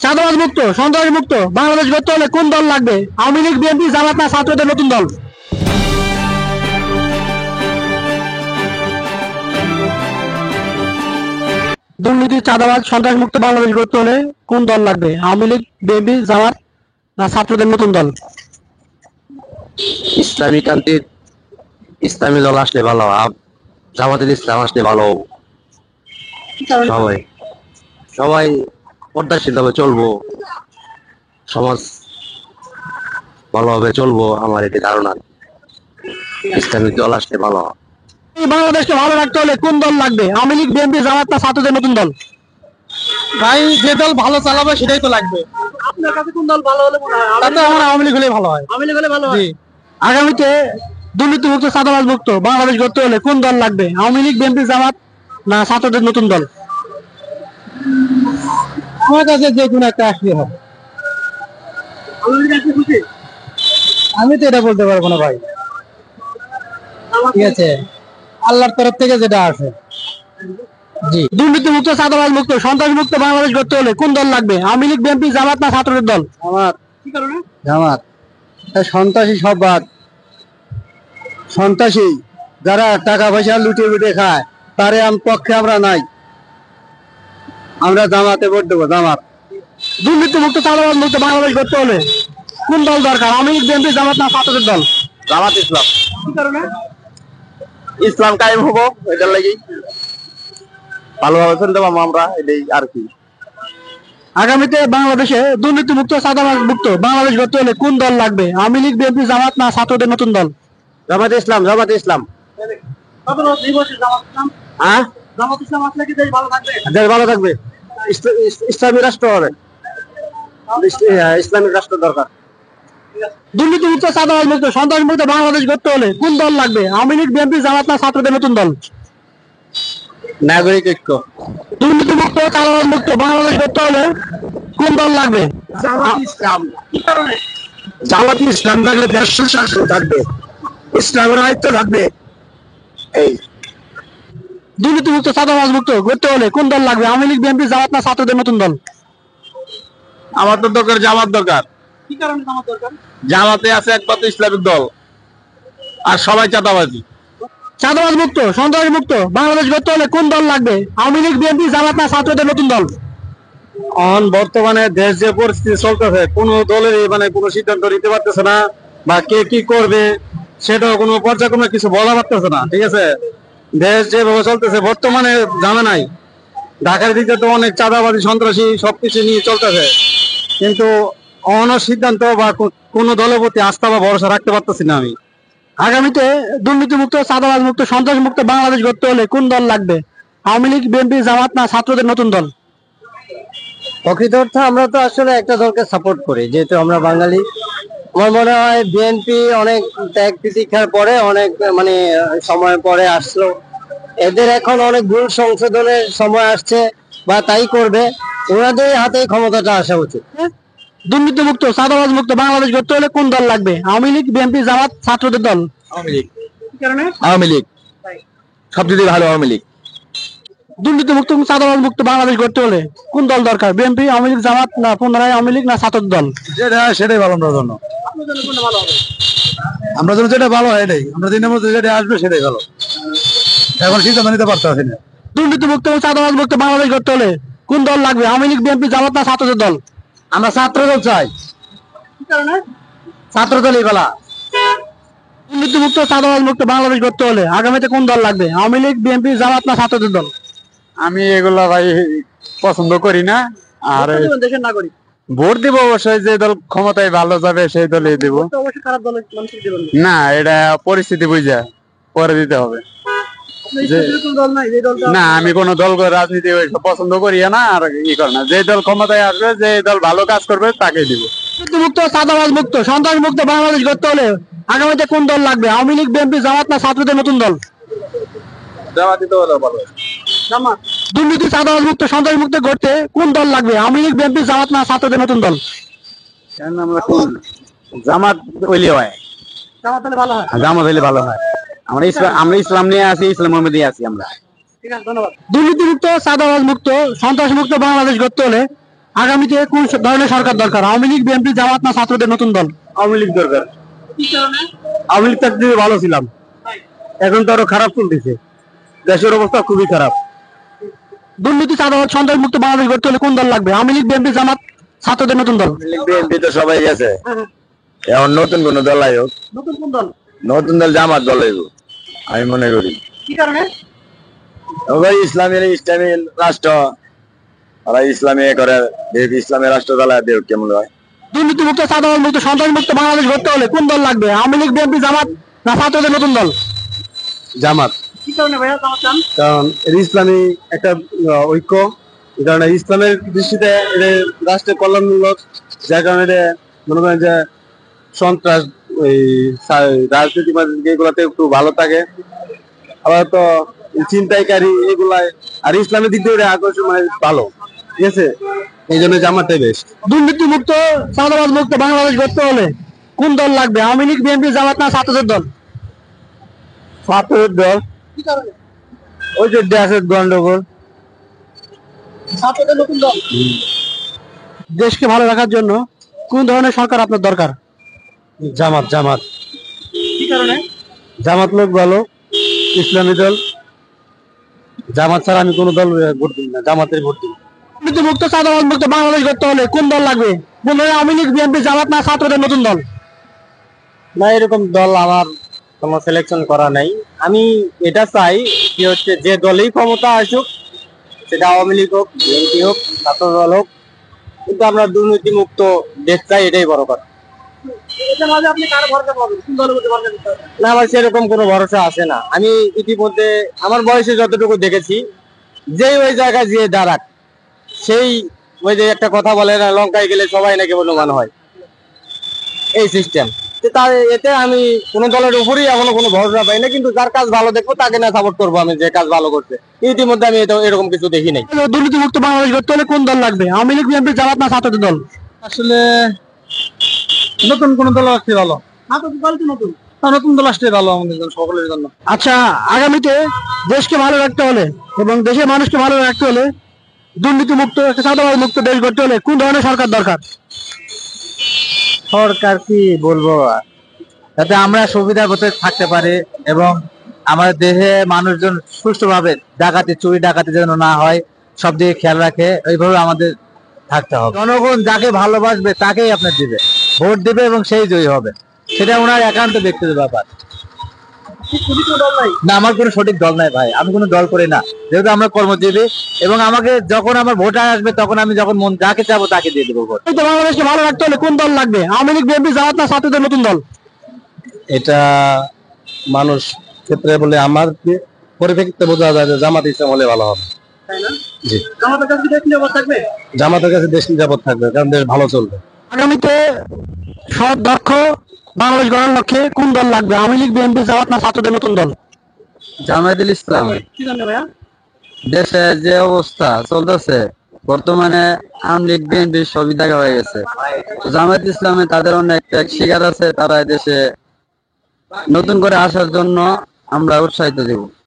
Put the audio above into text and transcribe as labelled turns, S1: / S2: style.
S1: চাঁদাবাজ মুক্ত সন্ত্রাস মুক্ত বাংলাদেশ গড়তে হলে কোন দল লাগবে? আওয়ামী লীগ, বিএনপি, জামাত না ছাত্রদের নতুন দল? দুর্নীতি, চাঁদাবাজ, সন্ত্রাস মুক্ত বাংলাদেশ গড়তে হলে কোন দল লাগবে? আওয়ামী লীগ, বিএনপি, জামাত না ছাত্রদের নতুন দল?
S2: ইসলামী কান্তির ইসলামী দল আসলে ভালো, জামাতের ইসলাম আসলে ভালো। সবাই সবাই পর্দাশীল ভাবে চলবো, সমাজ ভালোভাবে চলবো, আমার এটি ধারণা। ইসলামী দল আসলে ভালো।
S1: এই বাংলাদেশকে ভালো রাখতে হলে কোন দল লাগবে? আওয়ামী লীগ, বিএনপি, জামাত না ছাত্রদের নতুন দল?
S3: ভাই যে দল ভালো চালাবে সেটাই তো লাগবে।
S1: আপনার কাছে কোন দল ভালো হলে মনে হয়?
S3: তাতে আমার আওয়ামী লীগ হলেই ভালো হয়।
S1: আওয়ামী লীগ হলে ভালো হয়। আগামীতে দুর্নীতিমুক্ত, চাঁদাবাজ মুক্ত বাংলাদেশ গড়তে হলে কোন দল লাগবে? আওয়ামী লীগ, বিএনপি, জামাত না ছাত্রদের নতুন দল?
S3: আমার কাছে যে কোনো একটা আসলে হবে। আমি তো এটা বলতে পারবো না ভাই, ঠিক আছে, আল্লাহর তরফ থেকে যেটা আসে। জি,
S1: দুর্নীতিমুক্ত, চাঁদাবাজ মুক্ত, সন্ত্রাস মুক্ত বাংলাদেশ গড়তে হলে কোন দল লাগবে? আওয়ামী লীগ, বিএনপি, জামাত না ছাত্রদের দল?
S3: আমার
S1: কি কারণে?
S3: জামাত। সন্ত্রাসী সব বাদ, সন্ত্রাসী যারা টাকা পয়সা লুটিয়ে লুটিয়ে খায় তারে পক্ষে আমরা নাই, আমরা জামাতে ভোট দেবো। জামাত।
S1: দুর্নীতিমুক্ত, চাঁদাবাজ মুক্ত বাংলাদেশ গড়তে হলে কোন দল দরকার? আওয়ামী লীগ, বিএনপি, জামাত না ছাত্রদের দল?
S2: জামাত ইসলাম।
S1: কি কারণে?
S2: ইসলাম কায়েম হবো, এটার লাগি ভালোভাবে চলতে পারবো আমরা, এটাই আর কি।
S1: আগামীতে বাংলাদেশে দুর্নীতিমুক্ত, চাঁদাবাজ মুক্ত বাংলাদেশ গড়তে হলে কোন দল লাগবে? আওয়ামী লীগ, বিএনপি, জামাত না ছাত্রদের নতুন দল?
S2: জামাত ইসলাম, জামাত ইসলাম। হ্যাঁ,
S1: জামাত ইসলাম আসলে কি দেশ ভালো থাকবে?
S2: দেশ ভালো থাকবে। ইসলামী রাষ্ট্র হবে, ইসলামিক রাষ্ট্র দরকার।
S1: দুর্নীতিমুক্ত, চাঁদাবাজ মুক্ত, সন্ত্রাস মুক্ত বাংলাদেশ গড়তে হলে কোন দল লাগবে? আওয়ামী লীগ, বিএনপি, জামাত না ছাত্রদের নতুন দল?
S2: নাগরিক ঐক্য।
S1: দুর্নীতিমুক্ত, চাঁদাবাজ মুক্ত বাংলাদেশ গড়তে হলে কোন দল লাগবে?
S2: জামাত ইসলাম। জামাত ইসলাম থাকলে দেশ সুশাসন থাকবে, ইসলামের আয়ত্ত থাকবে। এই
S1: দুর্নীতিমুক্ত, চাঁদাবাজ মুক্ত গড়তে হলে কোন দল লাগবে? আওয়ামী লীগ, বিএনপি, জামাত না ছাত্রদের নতুন দল?
S2: আমার তো দরকার, জামাত দরকার।
S1: কি কারণে জামাত দরকার?
S2: জামাতে আছে একমাত্র ইসলামিক দল, আর সবাই চাঁদাবাজি।
S1: চাঁদাবাজ মুক্ত, সন্ত্রাস মুক্ত বাংলাদেশ গড়তে হলে কোন দল লাগবে? আওয়ামী লীগ, বিএনপি, জামাত না ছাত্রদের নতুন দল?
S2: বর্তমানে দেশ যে পরিস্থিতি চলতেছে, কোন দলের মানে কোনো সিদ্ধান্ত নিতে পারতেছে না, বা কে কি করবে সেটাও কোনো পর্যায়ক্রমে কিছু বলা পারতেছে না। ঠিক আছে, দেশ যেভাবে চলতেছে বর্তমানে জানা নাই, ঢাকার দিকে তো অনেক চাঁদাবাজি, সন্ত্রাসী সবকিছু নিয়ে চলতেছে, কিন্তু অন্য সিদ্ধান্ত বা কোনো দলের প্রতি আস্থা বা ভরসা রাখতে পারতেছি না আমি।
S1: আগামীতে দুর্নীতিমুক্ত, চাঁদাবাজ মুক্ত, সন্ত্রাস মুক্ত বাংলাদেশ গড়তে হলে কোন দল লাগবে? আওয়ামী লীগ, বিএনপি, জামাত না ছাত্রদের নতুন দল?
S3: প্রকৃত অর্থে আমরা তো আসলে একটা দলকে সাপোর্ট করি, যেহেতু আমরা বাঙালি। আমার মনে হয় বিএনপি অনেক ত্যাগ তিতিক্ষার পরে, অনেক মানে সময় পরে আসলো, এদের এখন অনেক ভুল সংশোধনের সময় আসছে বা তাই করবে, ওনাদের হাতেই ক্ষমতাটা আসা উচিত।
S1: দুর্নীতিমুক্ত, চাঁদাবাজ মুক্ত বাংলাদেশ গড়তে হলে কোন দল লাগবে? আওয়ামী লীগ, বিএনপি, জামাত, ছাত্রদের দল?
S2: আওয়ামী লীগ।
S1: কি কারণে?
S2: আওয়ামী লীগ সবচেয়ে ভালো, আওয়ামী লীগ।
S1: দুর্নীতিমুক্ত, চাঁদাবাজ মুক্ত বাংলাদেশ গড়তে হলে কোন দল দরকার? বিএনপি, আওয়ামী লীগ, জামাত না পুনরায় আওয়ামী লীগ না ছাত্রদের দল?
S2: যেটা সেটাই ভালো আমাদের জন্য। আমরা জন্য যেটা ভালো হয় এটাই, আমরা দিনের মধ্যে যেটা আসবে সেটাই ভালো, এখন সিদ্ধান্ত নিতে পারতেছি না।
S1: দুর্নীতিমুক্ত, চাঁদাবাজ মুক্ত বাংলাদেশ গড়তে হলে কোন দল লাগবে? আওয়ামী লীগ, বিএনপি, জামাত না ছাত্রদের দল?
S2: আমরা ছাত্র দল চাই,
S1: কি কারণে?
S2: ছাত্র দলই ভালো।
S1: দুর্নীতিমুক্ত, চাঁদাবাজ মুক্ত বাংলাদেশ গড়তে হলে আগামীতে কোন দল লাগবে? আওয়ামী লীগ, বিএনপি, জামাত না ছাত্রদের দল?
S2: আমি এগুলা ভাই পছন্দ করি না, আর
S1: দেশের নাগরিক
S2: ভোট দিব অবশ্যই যে দল ক্ষমতায় ভালো যাবে সেই দলই দিব।
S1: অবশ্যই খারাপ দলের মানুষকে দেবেন
S2: না, এটা পরিস্থিতি বুঝা পরে দিতে হবে।
S1: দল নাই, যে দলটা
S2: না, আমি কোন দল রাজনীতি ওইসব পছন্দ করি না, আর ই করে না। যে দল ক্ষমতায় আসবে, যে দল ভালো কাজ করবে তাকে দিব।
S1: মুক্ত, চাঁদাবাজ মুক্ত, সন্ত্রাস মুক্ত বাংলাদেশ গড়তে হলে আগামীতে কোন দল লাগবে? আওয়ামী লীগ, বিএনপি, জামাত না ছাত্রদের নতুন দল?
S2: জামাতি তো ভালো।
S1: দুর্নীতি, চাঁদাবাজ মুক্ত, সন্ত্রাস মুক্ত গড়তে কোন দল লাগবে? আওয়ামী লীগ, বিএনপি, জামাত না ছাত্রদের নতুন দল?
S2: আমরা কোন জামাত হইলে হয়,
S1: জামাত হলে ভালো হয়।
S2: জামাত হইলে ভালো হয়। আমরা ইসলাম নিয়ে আছি, ইসলামের মধ্যে আছি আমরা।
S1: ঠিক আছে, ধন্যবাদ। দুর্নীতিমুক্ত, চাঁদাবাজ মুক্ত, সন্ত্রাস মুক্ত বাংলাদেশ গড়তে হলে আগামীতে কোন ধরনের সরকার দরকার, আওয়ামী লীগ, বিএনপি, জামাত না ছাত্রদের নতুন দল?
S2: আওয়ামী লীগ দরকার। আওয়ামী লীগ থাকতে ভালো ছিলাম, এখন তো আরো খারাপ চলতেছে, দেশের অবস্থা খুবই খারাপ।
S1: দুর্নীতি, চাঁদাবাজ, সন্ত্রাস মুক্ত বাংলাদেশ গড়তে হলে কোন দল লাগবে, আওয়ামী লীগ, বিএনপি, জামাত, ছাত্রদের নতুন দল?
S2: বিএনপি তো সবাই গেছে, এখন নতুন কোন দল আয়োগ,
S1: নতুন কোন দল?
S2: নতুন দল জামাত দল আইব আমি মনে করি।
S1: কি কারণে?
S2: ওই ইসলামী রাষ্ট্র, ওরা ইসলামী করে, ইসলামের রাষ্ট্র চালায় দেব কেমন হয়।
S1: দুর্নীতি মুক্ত, চাঁদাবাজ মুক্ত, সন্ত্রাস মুক্ত বাংলাদেশ গড়তে হলে কোন দল লাগবে, আওয়ামী লীগ, বিএনপি, জামাত না ছাত্রদের নতুন দল?
S2: জামাত।
S1: কি কারণে ভাইয়া জামাত চান?
S2: কারণ এর ইসলামী একটা ঐক্য, এই কারণে ইসলামের দৃষ্টিতে এটা রাষ্ট্রের কল্যাণমূলক, যার কারণে এটা মনে করেন যে সন্ত্রাস, ওই রাজনীতি এগুলাতে একটু ভালো থাকে। আবার তো চিন্তাইকারী এগুলাই, আর ইসলামের দিক দিয়ে আকর্ষণ মানে ভালো, ঠিক আছে, এই জন্য জামাতটাই বেস্ট।
S1: দুর্নীতি মুক্ত, চাঁদাবাজ মুক্ত বাংলাদেশ গড়তে হলে কোন দল লাগবে, আওয়ামী লীগ, বিএনপি, জামাত না ছাত্রদের দল?
S2: ছাত্রদের দল।
S1: কি কারণে?
S2: ওই যে দেশের গন্ডগোল।
S1: ছাত্রদের নতুন দল। দেশকে ভালো রাখার জন্য কোন ধরনের সরকার আপনার দরকার?
S2: জামাত। জামাত।
S1: কি কারণে?
S2: জামাত লোক ভালো, ইসলামী দল। জামাত ছাড়া আমি কোনো দল ভোট দিই না, জামাতের ভোট দিই।
S1: দুর্নীতি মুক্ত, চাঁদাবাজ মুক্ত বাংলাদেশ গড়তে হলে কোন দল লাগবে, কোন দল, আওয়ামী লীগ, বিএনপি, জামাত না ছাত্রদের নতুন দল?
S3: না, এরকম দল আমার কোনো সিলেকশন করা নাই। আমি এটা চাই কি হচ্ছে, যে দলেই ক্ষমতা আসুক, সেটা আওয়ামী লীগ হোক, বিএনপি হোক, ছাত্র দল হোক, কিন্তু আমরা দুর্নীতি মুক্ত দেশ চাই, এটাই বড় কথা।
S1: আপনি কার ভরসা পাবেন, কোন দলের মধ্যে ভরসা করতে হবে?
S3: না, আমার সেরকম কোনো ভরসা আসে না। আমি ইতিমধ্যে আমার বয়সে যতটুকু দেখেছি, যেই ওই জায়গায় যে দাঁড়াক, সেই ওই যে একটা কথা বলে না, লঙ্কায় গেলে সবাই নাকি অনুমান হয়, এই সিস্টেম। এতে আমি কোন দলের উপরই এখনো কোনো ভরসা পাই না, কিন্তু যার কাজ ভালো দেখবো তাকে না সাপোর্ট করবো, আমি যে কাজ ভালো করছে। ইতিমধ্যে আমি এরকম কিছু দেখি নাই।
S1: দুর্নীতি মুক্ত বাংলাদেশ গড়তে হলে কোন দল লাগবে, আওয়ামী লীগ, বিএনপি, জামাত না ছাত্রদের দল?
S2: আসলে নতুন কোন দল আসলে ভালো,
S1: ছাত্রদের দল তো নতুন।
S2: নতুন দল আসলে ভালো আমাদের জন্য, সকলের জন্য।
S1: আচ্ছা, আগামীতে দেশকে ভালো রাখতে হলে এবং দেশের মানুষকে ভালো রাখতে হলে দুর্নীতি মুক্ত, একটা চাঁদাবাজ মুক্ত দেশ গড়তে হলে কোন ধরনের সরকার দরকার?
S3: সরকার কি বলবো, যাতে আমরা সুবিধা করতে থাকতে পারি এবং আমাদের দেশে মানুষজন সুষ্ঠুভাবে ডাকাতি, চুরি ডাকাতি যেন না হয়, সব দিকে খেয়াল রাখে, এইভাবে আমাদের থাকতে হবে। জনগণ যাকে ভালোবাসবে তাকেই আপনার দিবে, ভোট দিবে এবং সেই জয়ী হবে, সেটা ওনার একান্ত ব্যক্তিগত ব্যাপার। না, আমার কোনো সঠিক দল নাই ভাই, আমি কোনো দল করি না, যেহেতু আমরা কর্মজীবী, এবং আমাকে যখন আমার ভোট আসবে তখন আমি যখন মন যাকে চাবো তাকে দিয়ে দেবো ভোট।
S1: বাংলাদেশকে ভালো রাখতে হলে কোন দল লাগবে, আওয়ামী লীগ, বিএনপি, জামাত না ছাত্রদের নতুন দল?
S2: এটা মানুষ ক্ষেত্রে বলে আমার পরিপ্রেক্ষিতে বোঝা যায় যে জামাত ইসলাম হলে ভালো হবে। জি,
S1: জামাতের কাছে দেশ নিরাপদ থাকবে।
S2: জামাতের কাছে দেশ নিরাপদ থাকবে, কারণ দেশ ভালো চলবে।
S1: আগামীতে সৎ, দক্ষ বাংলাদেশ গড়ার লক্ষ্যে কোন দল লাগবে, আওয়ামী লীগ, বিএনপি, জামাত না ছাত্রদের নতুন দল?
S3: জামায়াতুল ইসলাম।
S1: কি জানেন ভাইয়া?
S3: দেশে যে অবস্থা চলতেছে বর্তমানে, আওয়ামী লীগ, বিএনপি সবই দেখা হয়ে গেছে। জামায়াত ইসলামে তাদের অনেক ত্যাগ শিকার আছে, তারা দেশে নতুন করে আসার জন্য আমরা উৎসাহিত দেব।